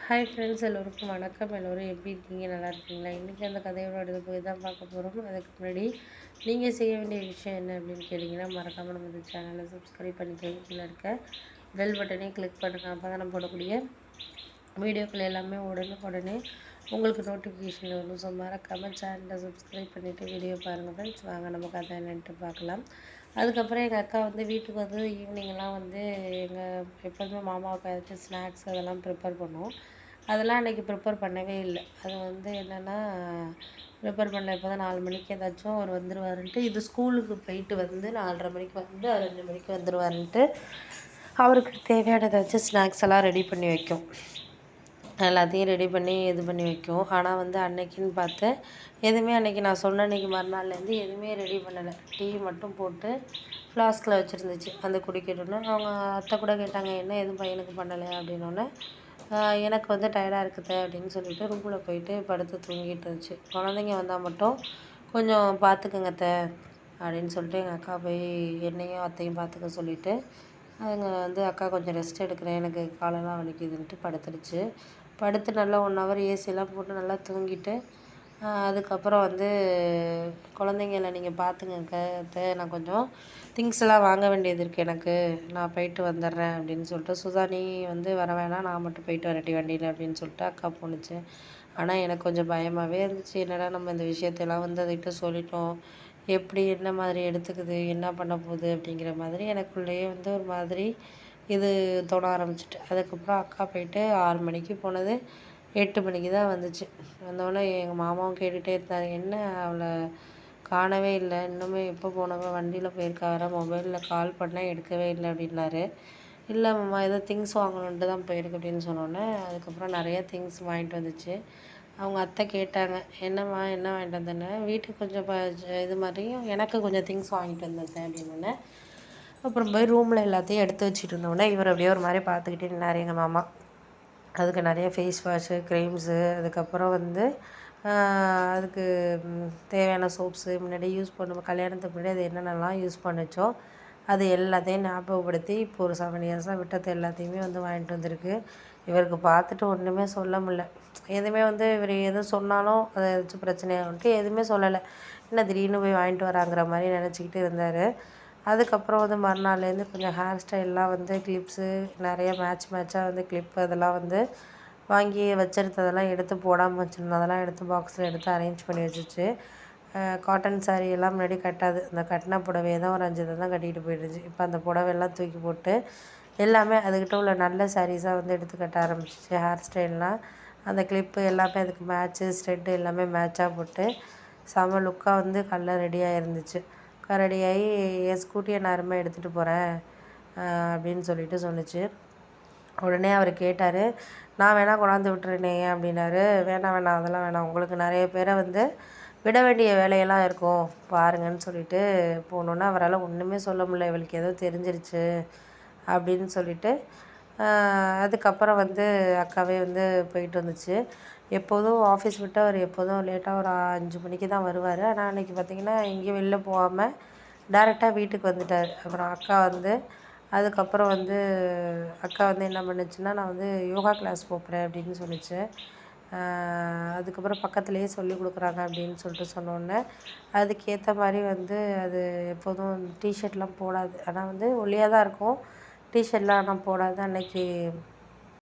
Hi friends, எல்லோருக்கும் வணக்கம். எல்லோரும் எப்படி இருக்கீங்க? நல்லா இருக்கீங்களா? இன்றைக்கி அந்த கதையோட இது போய் தான் பார்க்க போகிறோம். அதுக்கு முன்னாடி நீங்கள் செய்ய வேண்டிய விஷயம் என்ன அப்படின்னு கேட்டிங்கன்னா, மறக்காமல் நம்ம இந்த சேனலை சப்ஸ்கிரைப் பண்ணிக்கோங்க. கீழே இருக்க பெல் பட்டனையும் கிளிக் பண்ணுங்கள். அப்போ தான் நம்ம போடக்கூடிய வீடியோக்கள் எல்லாமே உடனே உங்களுக்கு நோட்டிஃபிகேஷன் வரும். ஸோ மறக்காமல் சேனலை சப்ஸ்கிரைப் பண்ணிவிட்டு வீடியோ பாருங்கள் ஃப்ரெண்ட்ஸ். வாங்க நம்ம கதை என்னன்ட்டு பார்க்கலாம். அதுக்கப்புறம் எங்கள் அக்கா வந்து வீட்டுக்கு வந்து ஈவினிங்கெல்லாம் வந்து எங்கள் எப்போதுமே மாமாவுக்கு ஏதாச்சும் ஸ்நாக்ஸ் அதெல்லாம் ப்ரிப்பேர் பண்ணுவோம். அதெல்லாம் அன்றைக்கி ப்ரிப்பேர் பண்ணவே இல்லை. அது வந்து என்னென்னா ப்ரிப்பேர் பண்ணல. இப்போ தான் 4 மணிக்கு ஏதாச்சும் அவர் வந்துடுவாருன்ட்டு, இது ஸ்கூலுக்கு போயிட்டு வந்து 4:30 மணிக்கு வந்து 2 மணிக்கு வந்துடுவாருன்ட்டு அவருக்கு தேவையான ஏதாச்சும் ஸ்நாக்ஸ் எல்லாம் ரெடி பண்ணி வைக்கும். எல்லாத்தையும் ரெடி பண்ணி இது பண்ணி வைக்கும். ஆனால் வந்து அன்னைக்குன்னு பார்த்து எதுவுமே அன்றைக்கி நான் சொன்ன அன்றைக்கி மறுநாள்லேருந்து எதுவுமே ரெடி பண்ணலை. டீ மட்டும் போட்டு ஃப்ளாஸ்கில் வச்சுருந்துச்சு. அந்த குடிக்கணுன்னு அவங்க அத்தை கூட கேட்டாங்க, என்ன எதுவும் பையனுக்கு பண்ணலை அப்படின்னோடனே, எனக்கு வந்து டயர்டாக இருக்குது அப்படின்னு சொல்லிட்டு ரூமில் போயிட்டு படுத்து தூங்கிட்டு இருந்துச்சு. குழந்தைங்க வந்தால் மட்டும் கொஞ்சம் பார்த்துக்குங்க அத்தை அப்படின்னு சொல்லிட்டு எங்கள் அக்கா போய் என்னையும் அத்தையும் பார்த்துக்க சொல்லிவிட்டு அவங்க வந்து அக்கா கொஞ்சம் ரெஸ்ட் எடுக்கிறேன், எனக்கு காலெல்லாம் வலிக்குதுன்ட்டு படுத்துடுச்சு. படுத்து நல்லா 1 ஹவர் ஏசியெல்லாம் போட்டு நல்லா தூங்கிட்டு அதுக்கப்புறம் வந்து குழந்தைங்கள நீங்கள் பார்த்துங்கங்க அத்தை, நான் கொஞ்சம் திங்ஸ் எல்லாம் வாங்க வேண்டியது இருக்குது எனக்கு, நான் போயிட்டு வந்துடுறேன் அப்படின்னு சொல்லிட்டு, சுதா நீ வந்து வர வேணாம், நான் மட்டும் போயிட்டு வரட்டி வண்டியில் அப்படின்னு சொல்லிட்டு அக்கா போணுச்சு. ஆனால் எனக்கு கொஞ்சம் பயமாகவே இருந்துச்சு. என்னடா நம்ம இந்த விஷயத்தெல்லாம் வந்து அதுகிட்ட சொல்லிட்டோம், எப்படி என்ன மாதிரி எடுத்துக்குது, என்ன பண்ண போகுது அப்படிங்கிற மாதிரி எனக்குள்ளேயே வந்து ஒரு மாதிரி இது தோண ஆரம்பிச்சிட்டு. அதுக்கப்புறம் அக்கா போயிட்டு 6 மணிக்கு போனது 8 மணிக்கு தான் வந்துச்சு. வந்தோடனே எங்கள் மாமாவும் கேட்டுகிட்டே இருந்தார், என்ன அவளை காணவே இல்லை, இன்னுமே எப்போ போனவ வண்டியில் போயிருக்கா, வர மொபைலில் கால் பண்ணால் எடுக்கவே இல்லை அப்படின்னாரு. இல்லை மாமா ஏதோ திங்ஸ் வாங்கணுன்ட்டு தான் போயிருக்கு அப்படின்னு சொன்னோன்னே, அதுக்கப்புறம் நிறைய திங்ஸ் வாங்கிட்டு வந்துச்சு. அவங்க அத்தை கேட்டாங்க, என்னம்மா என்ன வாங்கிட்டு வந்தேன்னு. வீட்டுக்கு கொஞ்சம் இது மாதிரியும் எனக்கு கொஞ்சம் திங்ஸ் வாங்கிட்டு வந்தேன் அப்படின்னோடனே, அப்புறம் போய் ரூமில் எல்லாத்தையும் எடுத்து வச்சுட்டு இருந்தோடனே இவர் அப்படியே ஒரு மாதிரி பார்த்துக்கிட்டே நின்னார் எங்கள் மாமா. அதுக்கு நிறைய ஃபேஸ் வாஷு, க்ரீம்ஸு, அதுக்கப்புறம் வந்து அதுக்கு தேவையான சோப்ஸு முன்னாடி யூஸ் பண்ணுவோம். கல்யாணத்துக்கு முன்னாடி அது என்னென்னலாம் யூஸ் பண்ணுச்சோ அது எல்லாத்தையும் ஞாபகப்படுத்தி இப்போ ஒரு 7 இயர்ஸாக விட்டது எல்லாத்தையுமே வந்து வாங்கிட்டு வந்திருக்கு. இவருக்கு பார்த்துட்டு ஒன்றுமே சொல்ல முடில. எதுவுமே வந்து இவர் எதுவும் சொன்னாலும் அது ஏதாச்சும் பிரச்சனையாகுன்ட்டு எதுவுமே சொல்லலை. என்ன திடீர்னு போய் வாங்கிட்டு வராங்கிற மாதிரி நினச்சிக்கிட்டு இருந்தார். அதுக்கப்புறம் வந்து மறுநாள்லேருந்து கொஞ்சம் ஹேர் ஸ்டைல்லாம் வந்து கிளிப்ஸு நிறைய மேட்சாக வந்து கிளிப்பு அதெல்லாம் வந்து வாங்கி வச்சுருந்ததெல்லாம் எடுத்து போடாமல் வச்சுருந்தோம். அதெல்லாம் எடுத்து பாக்ஸில் எடுத்து அரேஞ்ச் பண்ணி வச்சுச்சு. காட்டன் சாரீ எல்லாம் முன்னாடி கட்டாது. அந்த கட்டின புடவையை தான் ஒரு 5 தான் கட்டிகிட்டு போயிடுச்சு. இப்போ அந்த புடவையெல்லாம் தூக்கி போட்டு எல்லாமே அதுக்கிட்ட உள்ள நல்ல சாரீஸாக வந்து எடுத்து கட்ட ஆரம்பிச்சிச்சு. ஹேர் ஸ்டைல்லாம் அந்த கிளிப்பு எல்லாமே அதுக்கு மேட்ச்சு, ஸ்ட்ரெட்டு எல்லாமே மேட்சாக போட்டு செம லுக்காக வந்து கல்ல ரெடியாக இருந்துச்சு. ரெடியாகி என் ஸ்கூட்டியை நான் அருமையாக எடுத்துகிட்டு போகிறேன் அப்படின்னு சொல்லிட்டு சொன்னிச்சு. உடனே அவர் கேட்டார், நான் வேணால் கொண்டாந்து விட்டுறேனே அப்படின்னாரு. வேணாம் அதெல்லாம் வேணாம், உங்களுக்கு நிறைய பேரை வந்து விட வேண்டிய வேலையெல்லாம் இருக்கும் பாருங்கன்னு சொல்லிட்டு போனோன்னா அவரால் ஒன்றுமே சொல்ல முடியல. இவளுக்கு ஏதோ தெரிஞ்சிருச்சு அப்படின்னு சொல்லிட்டு அதுக்கப்புறம் வந்து அக்காவே வந்து போயிட்டு வந்துச்சு. எப்போதும் ஆஃபீஸ் விட்டு அவர் எப்போதும் லேட்டாக ஒரு 5 மணிக்கு தான் வருவார். ஆனால் அன்றைக்கி பார்த்திங்கன்னா எங்கேயும் வெளில போகாமல் டேரெக்டாக வீட்டுக்கு வந்துட்டார். அப்புறம் அதுக்கப்புறம் வந்து அக்கா வந்து என்ன பண்ணுச்சுன்னா, நான் வந்து யோகா கிளாஸ் போகிறேன் அப்படின்னு சொல்லிச்சு. அதுக்கப்புறம் பக்கத்துலேயே சொல்லிக் கொடுக்குறாங்க அப்படின்னு சொல்லிட்டு சொன்னோடனே அதுக்கேற்ற மாதிரி வந்து அது எப்போதும் டிஷர்ட்லாம் போடாது. ஆனால் வந்து ஒல்லியாக தான் இருக்கும். டிஷர்ட்லாம் ஆனால் போடாது. அன்றைக்கி